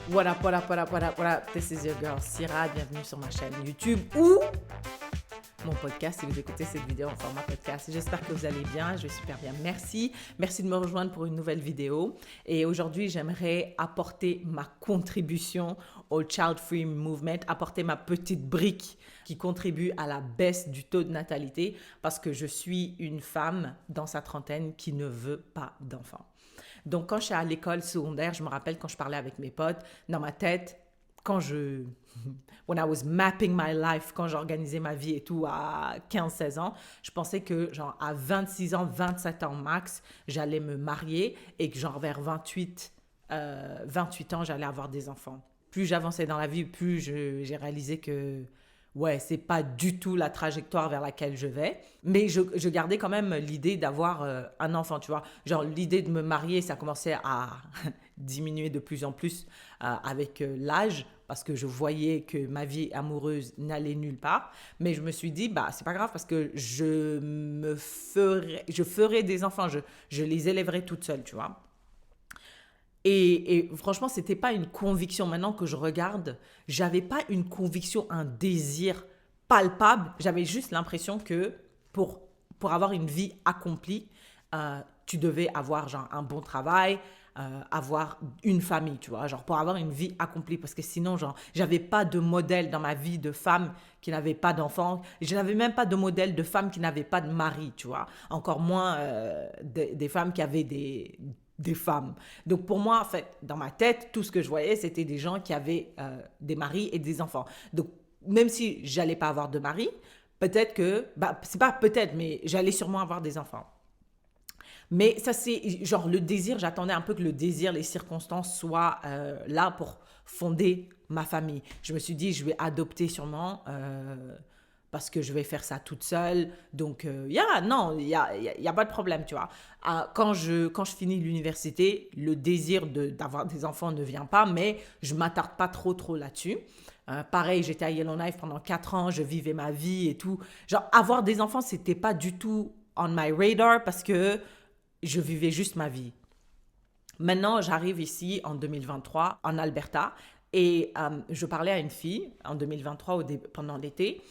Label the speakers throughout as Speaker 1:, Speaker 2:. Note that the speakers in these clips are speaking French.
Speaker 1: What up, what up, what up, what up, what up? This is your girl Syrah. Bienvenue sur ma chaîne YouTube ou mon podcast si vous écoutez cette vidéo en format podcast. J'espère que vous allez bien, je vais super bien. Merci de me rejoindre pour une nouvelle vidéo. Et aujourd'hui, j'aimerais apporter ma contribution au Child Free Movement, apporter ma petite brique qui contribue à la baisse du taux de natalité parce que je suis une femme dans sa trentaine qui ne veut pas d'enfants. Donc, quand je suis à l'école secondaire, je me rappelle quand je parlais avec mes potes, dans ma tête, when I was mapping my life, quand j'organisais ma vie et tout à 15-16 ans, je pensais que genre à 26 ans, 27 ans max, j'allais me marier et que genre vers 28 ans, j'allais avoir des enfants. Plus j'avançais dans la vie, plus j'ai réalisé que ouais, c'est pas du tout la trajectoire vers laquelle je vais. Mais je gardais quand même l'idée d'avoir un enfant, tu vois. Genre, l'idée de me marier, ça commençait à diminuer de plus en plus avec l'âge parce que je voyais que ma vie amoureuse n'allait nulle part. Mais je me suis dit, bah, c'est pas grave parce que je ferai des enfants, je les élèverai toute seule, tu vois. Et franchement, c'était pas une conviction. Maintenant que je regarde, j'avais pas une conviction, un désir palpable. J'avais juste l'impression que pour avoir une vie accomplie, tu devais avoir genre un bon travail, avoir une famille, tu vois, genre pour avoir une vie accomplie. Parce que sinon, genre, j'avais pas de modèle dans ma vie de femme qui n'avait pas d'enfants. Je n'avais même pas de modèle de femme qui n'avait pas de mari, tu vois. Encore moins des femmes qui avaient des femmes. Donc pour moi, en fait, dans ma tête, tout ce que je voyais, c'était des gens qui avaient des maris et des enfants. Donc même si j'allais pas avoir de mari, peut-être que, bah c'est pas peut-être, mais j'allais sûrement avoir des enfants. Mais ça c'est genre le désir, j'attendais un peu que le désir, les circonstances soient là pour fonder ma famille. Je me suis dit, je vais adopter sûrement parce que je vais faire ça toute seule. Donc, non, il y a pas de problème, tu vois. Quand je finis l'université, le désir d'avoir des enfants ne vient pas, mais je ne m'attarde pas trop là-dessus. Pareil, j'étais à Yellowknife pendant 4 ans, je vivais ma vie et tout. Genre, avoir des enfants, c'était pas du tout on my radar parce que je vivais juste ma vie. Maintenant, j'arrive ici en 2023, en Alberta, et je parlais à une fille en 2023 pendant l'été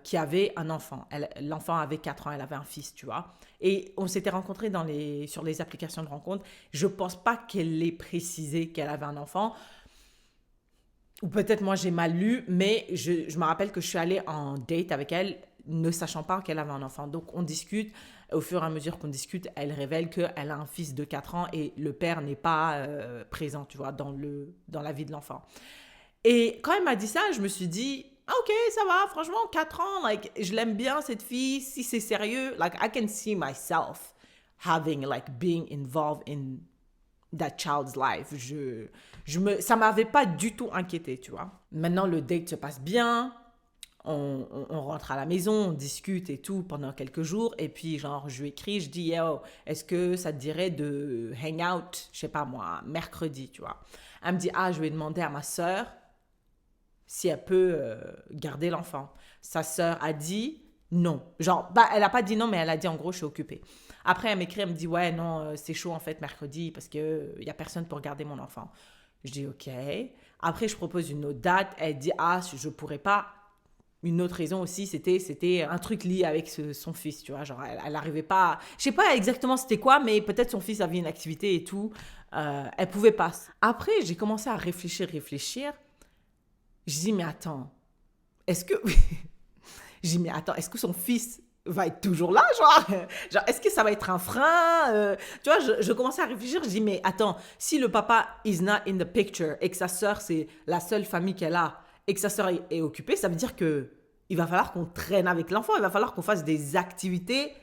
Speaker 1: qui avait un enfant. L'enfant avait 4 ans, elle avait un fils, tu vois. Et on s'était rencontrés sur les applications de rencontre. Je ne pense pas qu'elle ait précisé qu'elle avait un enfant. Ou peut-être moi j'ai mal lu, mais je me rappelle que je suis allée en date avec elle ne sachant pas qu'elle avait un enfant. Donc on discute, au fur et à mesure qu'on discute, elle révèle qu'elle a un fils de 4 ans et le père n'est pas présent, tu vois, dans la vie de l'enfant. Et quand elle m'a dit ça, je me suis dit, ah, ok, ça va, franchement, 4 ans, like, je l'aime bien cette fille, si c'est sérieux, like, I can see myself being involved in that child's life. Ça m'avait pas du tout inquiété, tu vois. Maintenant, le date se passe bien, on rentre à la maison, on discute et tout pendant quelques jours, et puis genre, je lui écris, je dis, yo, est-ce que ça te dirait de hang out, je sais pas moi, mercredi, tu vois. Elle me dit, ah, je vais demander à ma sœur si elle peut garder l'enfant. Sa sœur a dit non. Genre, bah, elle n'a pas dit non, mais elle a dit en gros, je suis occupée. Après, elle m'écrit, elle me dit, ouais, non, c'est chaud en fait mercredi parce qu'il n'y a personne pour garder mon enfant. Je dis, ok. Après, je propose une autre date. Elle dit, ah, je ne pourrais pas. Une autre raison aussi, c'était un truc lié avec son fils, tu vois. Genre, elle n'arrivait pas. Je sais pas exactement c'était quoi, mais peut-être son fils avait une activité et tout. Elle pouvait pas. Après, j'ai commencé à réfléchir. Je dis, mais attends, est-ce que... Je dis, mais attends, est-ce que son fils va être toujours là, genre est-ce que ça va être un frein tu vois, je commençais à réfléchir, je dis, mais attends, si le papa is not in the picture et que sa sœur, c'est la seule famille qu'elle a et que sa sœur est occupée, ça veut dire que il va falloir qu'on traîne avec l'enfant, il va falloir qu'on fasse des activités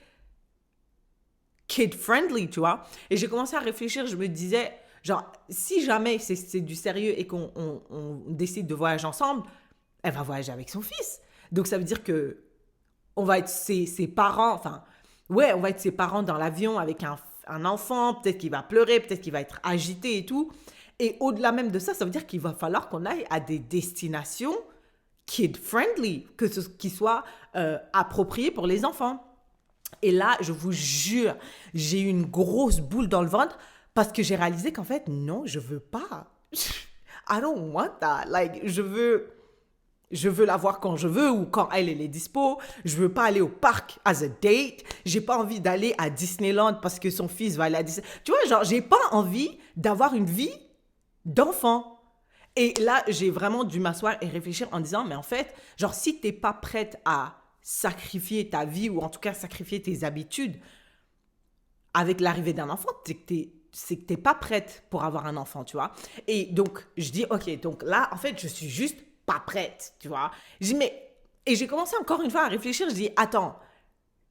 Speaker 1: kid-friendly, tu vois. Et j'ai commencé à réfléchir, je me disais... Genre, si jamais c'est du sérieux et qu'on décide de voyager ensemble, elle va voyager avec son fils. Donc, ça veut dire que on va être ses parents, enfin, ouais, on va être ses parents dans l'avion avec un enfant, peut-être qu'il va pleurer, peut-être qu'il va être agité et tout. Et au-delà même de ça, ça veut dire qu'il va falloir qu'on aille à des destinations kid-friendly, qui soient appropriées pour les enfants. Et là, je vous jure, j'ai eu une grosse boule dans le ventre parce que j'ai réalisé qu'en fait, non, je veux pas. I don't want that. Like, je veux la voir quand je veux ou quand elle est dispo. Je veux pas aller au parc as a date. J'ai pas envie d'aller à Disneyland parce que son fils va aller à Disneyland. Tu vois, genre, j'ai pas envie d'avoir une vie d'enfant. Et là, j'ai vraiment dû m'asseoir et réfléchir en disant, mais en fait, genre, si t'es pas prête à sacrifier ta vie ou en tout cas sacrifier tes habitudes avec l'arrivée d'un enfant, c'est que t'es pas prête pour avoir un enfant, tu vois. Et donc, je dis, ok, donc là, en fait, je suis juste pas prête, tu vois. Et j'ai commencé encore une fois à réfléchir, je dis, attends,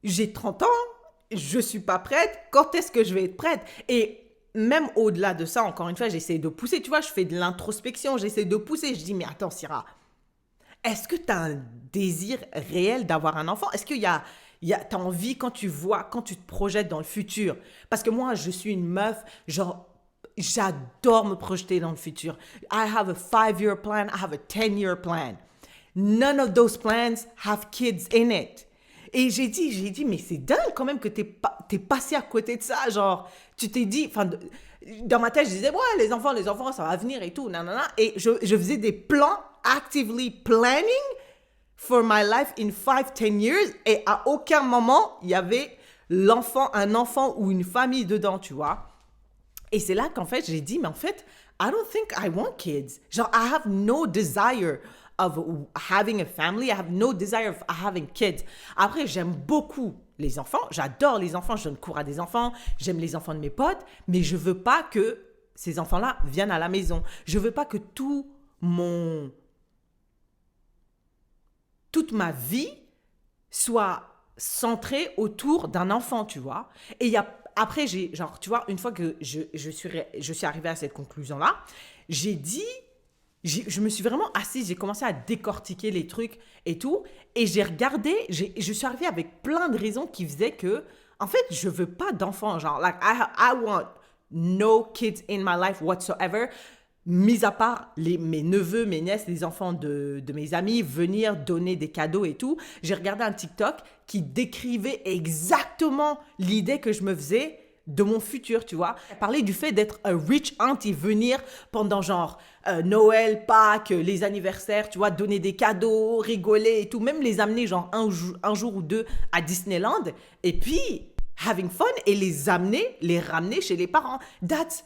Speaker 1: j'ai 30 ans, je suis pas prête, quand est-ce que je vais être prête? Et même au-delà de ça, encore une fois, j'essaie de pousser, tu vois, je fais de l'introspection, j'essaie de pousser, je dis, mais attends, Syrah, est-ce que tu as un désir réel d'avoir un enfant? Est-ce qu'il y a, t'as envie quand tu vois, quand tu te projettes dans le futur? Parce que moi, je suis une meuf, genre, j'adore me projeter dans le futur. I have a 5-year plan, I have a 10-year plan. None of those plans have kids in it. Et j'ai dit, mais c'est dingue quand même que t'es passé à côté de ça. Genre, tu t'es dit, enfin, dans ma tête, je disais, ouais, les enfants, ça va venir et tout, nanana. Et je faisais des plans, actively planning for my life in 5-10 years. Et à aucun moment, il y avait un enfant ou une famille dedans, tu vois. Et c'est là qu'en fait, j'ai dit, mais en fait, I don't think I want kids. Genre, I have no desire of having a family. I have no desire of having kids. Après, j'aime beaucoup les enfants. J'adore les enfants. Je donne cours à des enfants. J'aime les enfants de mes potes. Mais je veux pas que ces enfants-là viennent à la maison. Je veux pas que toute ma vie soit centrée autour d'un enfant, tu vois. Et après, genre, tu vois, une fois que je suis arrivée à cette conclusion-là, je me suis vraiment assise, j'ai commencé à décortiquer les trucs et tout, et j'ai regardé, je suis arrivée avec plein de raisons qui faisaient que, en fait, je veux pas d'enfants, genre, like, I want no kids in my life whatsoever, mis à part mes neveux, mes nièces, les enfants de mes amis, venir donner des cadeaux et tout. J'ai regardé un TikTok qui décrivait exactement l'idée que je me faisais de mon futur, tu vois. Parler du fait d'être un rich auntie, venir pendant genre Noël, Pâques, les anniversaires, tu vois, donner des cadeaux, rigoler et tout, même les amener genre un jour ou deux à Disneyland et puis having fun et les ramener chez les parents. That's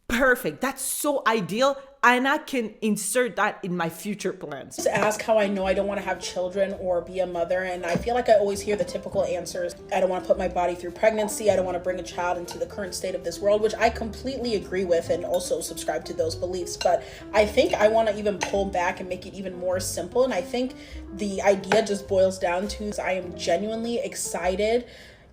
Speaker 1: perfect. That's so ideal. And I can insert that in my future plans.
Speaker 2: To ask how I know I don't want to have children or be a mother, and I feel like I always hear the typical answers. I don't want to put my body through pregnancy. I don't want to bring a child into the current state of this world, which I completely agree with and also subscribe to those beliefs. But I think I want to even pull back and make it even more simple. And I think the idea just boils down to I am genuinely excited,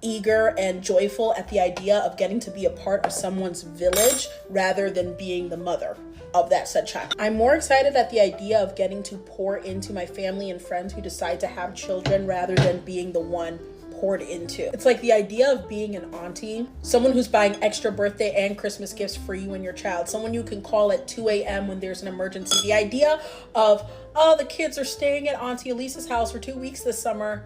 Speaker 2: eager, and joyful at the idea of getting to be a part of someone's village rather than being the mother of that said child. I'm more excited at the idea of getting to pour into my family and friends who decide to have children rather than being the one poured into. It's like the idea of being an auntie, someone who's buying extra birthday and Christmas gifts for you and your child, someone you can call at 2 a.m. when there's an emergency. The idea of, oh, the kids are staying at Auntie Elisa's house for 2 weeks this summer.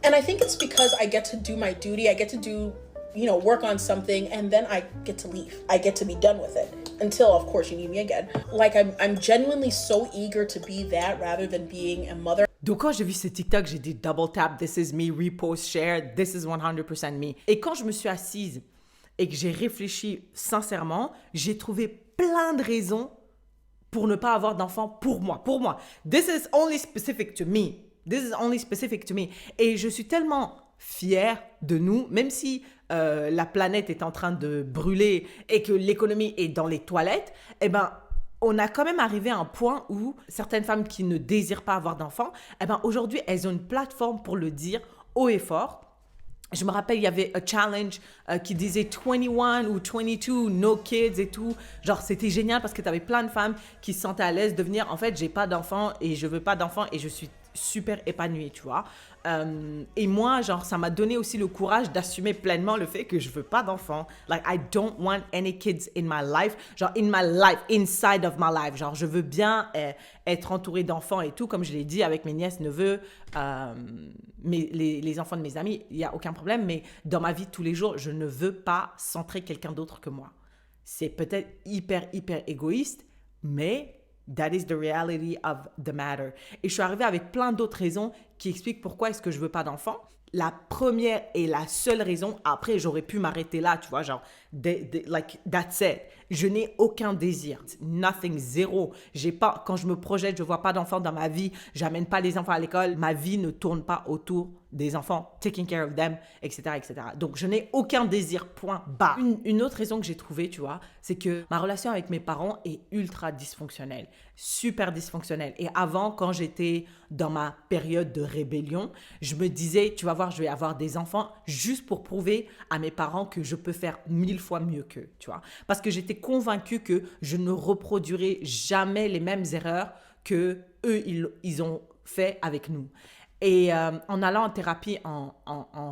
Speaker 2: And I think it's because I get to do my duty. I get to do, work on something, and then I get to leave. I get to be done with it until, of course, you need me again. Like, I'm genuinely so eager to be that rather than being a mother.
Speaker 1: Donc, quand j'ai vu ce TikTok, j'ai dit double tap, this is me, repost, share, this is 100% me. Et quand je me suis assise et que j'ai réfléchi sincèrement, j'ai trouvé plein de raisons pour ne pas avoir d'enfant pour moi. This is only specific to me. This is only specific to me. Et je suis tellement fière de nous, même si la planète est en train de brûler et que l'économie est dans les toilettes, eh ben, on a quand même arrivé à un point où certaines femmes qui ne désirent pas avoir d'enfants, eh ben, aujourd'hui, elles ont une plateforme pour le dire haut et fort. Je me rappelle, il y avait un challenge qui disait 21 ou 22, no kids et tout. Genre, c'était génial parce que tu avais plein de femmes qui se sentaient à l'aise de venir. En fait, j'ai pas d'enfants et je veux pas d'enfants et je suis super épanouie, tu vois. Et moi, genre, ça m'a donné aussi le courage d'assumer pleinement le fait que je veux pas d'enfants. Like, I don't want any kids in my life. Genre, in my life, inside of my life. Genre, je veux bien être entourée d'enfants et tout, comme je l'ai dit, avec mes nièces, neveux, les enfants de mes amis, il y a aucun problème. Mais dans ma vie de tous les jours, je ne veux pas centrer quelqu'un d'autre que moi. C'est peut-être hyper, hyper égoïste, mais that is the reality of the matter. Et je suis arrivée avec plein d'autres raisons qui expliquent pourquoi est-ce que je veux pas d'enfant. La première et la seule raison, après j'aurais pu m'arrêter là, tu vois, genre, like, that's it. Je n'ai aucun désir, nothing, zéro. J'ai pas, quand je me projette, je vois pas d'enfants dans ma vie, j'amène pas les enfants à l'école, ma vie ne tourne pas autour des enfants, taking care of them, etc., etc. Donc, je n'ai aucun désir, point barre. Une autre raison que j'ai trouvée, tu vois, c'est que ma relation avec mes parents est ultra dysfonctionnelle, super dysfonctionnelle. Et avant, quand j'étais dans ma période de rébellion, je me disais, tu vas voir, je vais avoir des enfants juste pour prouver à mes parents que je peux faire 1000 fois mieux qu'eux, tu vois. Parce que j'étais convaincue que je ne reproduirais jamais les mêmes erreurs que eux, ils ont fait avec nous. Et en allant en thérapie, en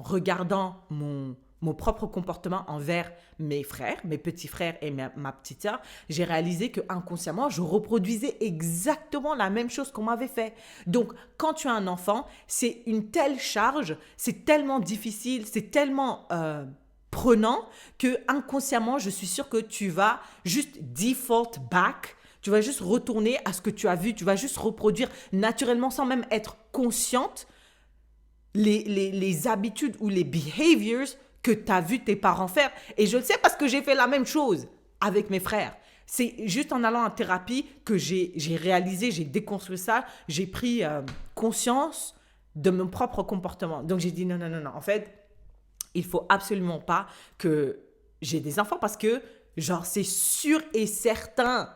Speaker 1: regardant mon propre comportement envers mes frères, mes petits frères et ma petite sœur, j'ai réalisé que inconsciemment, je reproduisais exactement la même chose qu'on m'avait fait. Donc, quand tu as un enfant, c'est une telle charge, c'est tellement difficile, c'est tellement prenant que inconsciemment, je suis sûre que tu vas juste default back. Tu vas juste retourner à ce que tu as vu. Tu vas juste reproduire naturellement sans même être consciente les habitudes ou les behaviors que tu as vu tes parents faire. Et je le sais parce que j'ai fait la même chose avec mes frères. C'est juste en allant en thérapie que j'ai réalisé, j'ai déconstruit ça, j'ai pris conscience de mon propre comportement. Donc j'ai dit non. En fait, il faut absolument pas que j'ai des enfants parce que genre, c'est sûr et certain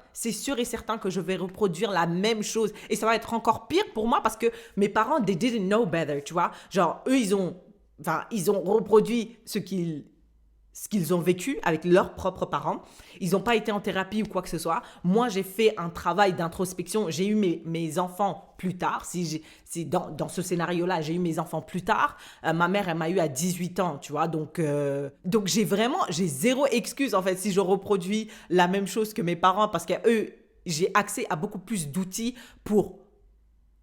Speaker 1: que je vais reproduire la même chose. Et ça va être encore pire pour moi parce que mes parents, they didn't know better, tu vois. Genre, eux, ils ont reproduit ce qu'ils ont vécu avec leurs propres parents. Ils n'ont pas été en thérapie ou quoi que ce soit. Moi, j'ai fait un travail d'introspection. J'ai eu mes enfants plus tard. Si dans ce scénario-là, j'ai eu mes enfants plus tard. Ma mère, elle m'a eu à 18 ans, tu vois. Donc j'ai zéro excuse, en fait, si je reproduis la même chose que mes parents parce qu'eux, j'ai accès à beaucoup plus d'outils pour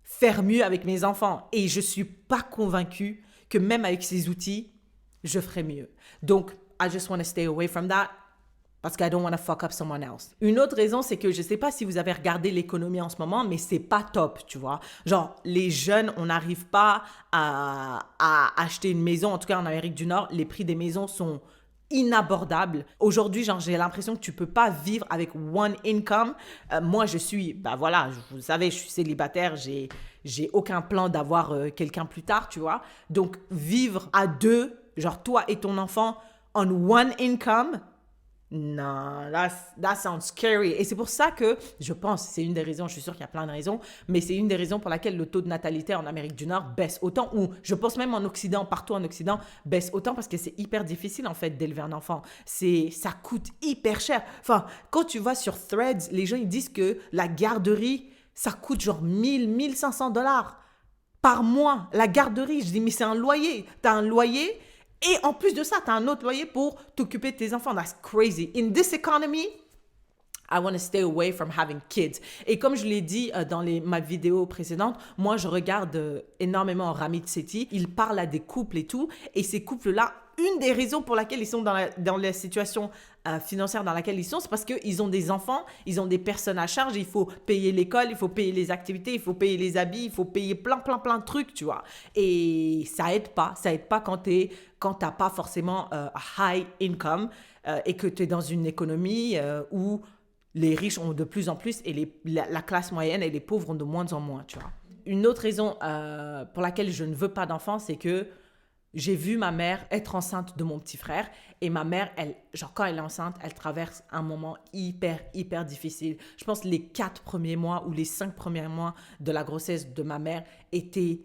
Speaker 1: faire mieux avec mes enfants. Et je ne suis pas convaincue que même avec ces outils, je ferai mieux. Donc, I just want to stay away from that parce que I don't want to fuck up someone else. Une autre raison, c'est que je ne sais pas si vous avez regardé l'économie en ce moment, mais c'est pas top, tu vois. Genre, les jeunes, on n'arrive pas à acheter une maison. En tout cas, en Amérique du Nord, les prix des maisons sont inabordables. Aujourd'hui, genre, j'ai l'impression que tu peux pas vivre avec one income. Moi, vous savez, je suis célibataire, j'ai aucun plan d'avoir quelqu'un plus tard, tu vois. Donc, vivre à deux, genre toi et ton enfant, on one income, non, that sounds scary. Et c'est pour ça que je pense, c'est une des raisons, je suis sûre qu'il y a plein de raisons, mais c'est une des raisons pour laquelle le taux de natalité en Amérique du Nord baisse autant, ou je pense même en Occident, partout en Occident, baisse autant parce que c'est hyper difficile en fait d'élever un enfant. Ça coûte hyper cher. Enfin, quand tu vas sur Threads, les gens ils disent que la garderie, ça coûte genre 1 500 $ par mois. La garderie, je dis mais c'est un loyer. T'as un loyer. Et en plus de ça, tu as un autre loyer pour t'occuper de tes enfants. That's crazy. In this economy, I want to stay away from having kids. Et comme je l'ai dit dans ma vidéo précédente, moi, je regarde énormément Ramit Sethi. Il parle à des couples et tout. Et ces couples-là, une des raisons pour laquelle ils sont dans la situation financière dans laquelle ils sont, c'est parce qu'ils ont des enfants, ils ont des personnes à charge, il faut payer l'école, il faut payer les activités, il faut payer les habits, il faut payer plein de trucs, tu vois. Et ça aide pas quand t'as pas forcément high income et que tu es dans une économie où les riches ont de plus en plus et la classe moyenne et les pauvres ont de moins en moins, tu vois. Une autre raison pour laquelle je ne veux pas d'enfants, c'est que j'ai vu ma mère être enceinte de mon petit frère et ma mère, quand elle est enceinte, elle traverse un moment hyper difficile. Je pense que les 4 premiers mois ou les 5 premiers mois de la grossesse de ma mère étaient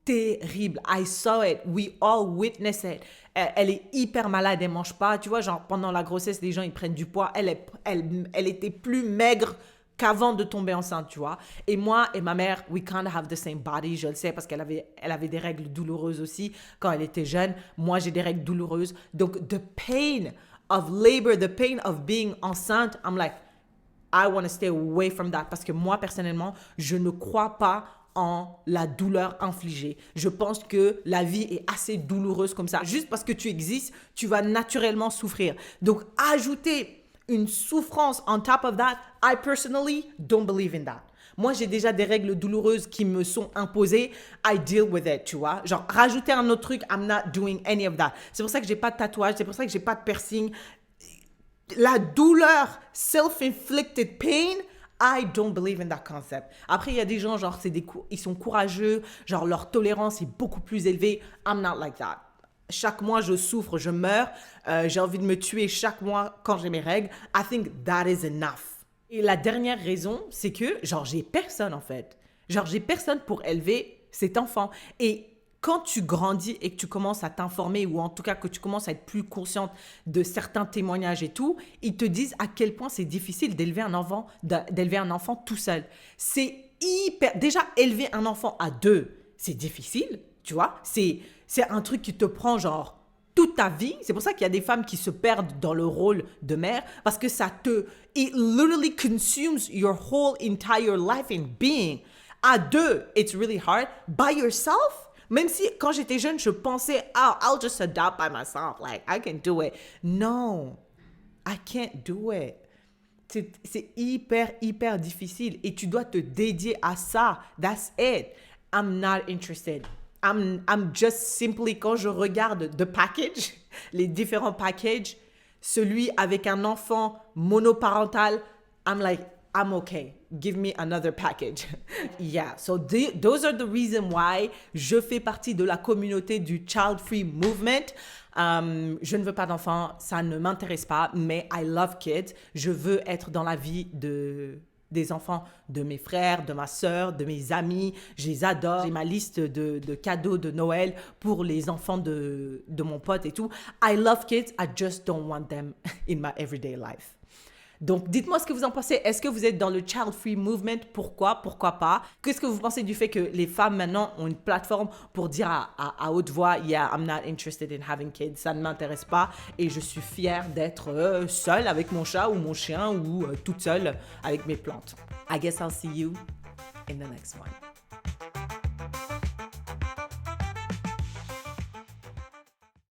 Speaker 1: terribles. I saw it. We all witnessed it. Elle est hyper malade, elle mange pas. Tu vois, genre pendant la grossesse, les gens ils prennent du poids. Elle était plus maigre qu'avant de tomber enceinte, tu vois. Et moi et ma mère, we kind of have the same body, je le sais, parce qu'elle avait des règles douloureuses aussi quand elle était jeune. Moi, j'ai des règles douloureuses. Donc, the pain of labor, the pain of being enceinte, I'm like, I want to stay away from that. Parce que moi, personnellement, je ne crois pas en la douleur infligée. Je pense que la vie est assez douloureuse comme ça. Juste parce que tu existes, tu vas naturellement souffrir. Donc, ajouter une souffrance on top of that, I personally don't believe in that. Moi, j'ai déjà des règles douloureuses qui me sont imposées. I deal with it, tu vois. Genre, rajouter un autre truc, I'm not doing any of that. C'est pour ça que j'ai pas de tatouage, c'est pour ça que j'ai pas de piercing. La douleur, self-inflicted pain, I don't believe in that concept. Après, il y a des gens, genre, ils sont courageux, genre, leur tolérance est beaucoup plus élevée. I'm not like that. Chaque mois, je souffre, je meurs. J'ai envie de me tuer chaque mois quand j'ai mes règles. I think that is enough. Et la dernière raison, c'est que, genre, j'ai personne, en fait. Genre, j'ai personne pour élever cet enfant. Et quand tu grandis et que tu commences à t'informer, ou en tout cas que tu commences à être plus consciente de certains témoignages et tout, ils te disent à quel point c'est difficile d'élever un enfant tout seul. C'est hyper... Déjà, élever un enfant à deux, c'est difficile, tu vois. C'est un truc qui te prend, genre, toute ta vie. C'est pour ça qu'il y a des femmes qui se perdent dans le rôle de mère, parce que it literally consumes your whole entire life and being. À deux, it's really hard. By yourself, même si quand j'étais jeune, je pensais, oh, I'll just adopt by myself. Like, I can do it. No, I can't do it. C'est hyper, hyper difficile et tu dois te dédier à ça. That's it. I'm not interested. I'm just simply, quand je regarde the package, les différents packages, celui avec un enfant monoparental, I'm like, I'm okay. Give me another package. Yeah, so those are the reasons why je fais partie de la communauté du Child Free Movement. Je ne veux pas d'enfants, ça ne m'intéresse pas, mais I love kids. Je veux être dans la vie des enfants de mes frères, de ma sœur, de mes amis. Je les adore. J'ai ma liste de cadeaux de Noël pour les enfants de mon pote et tout. I love kids, I just don't want them in my everyday life. Donc, dites-moi ce que vous en pensez. Est-ce que vous êtes dans le Child Free Movement? Pourquoi? Pourquoi pas? Qu'est-ce que vous pensez du fait que les femmes maintenant ont une plateforme pour dire à haute voix, yeah, I'm not interested in having kids. Ça ne m'intéresse pas et je suis fière d'être seule avec mon chat ou mon chien ou toute seule avec mes plantes. I guess I'll see you in the next one.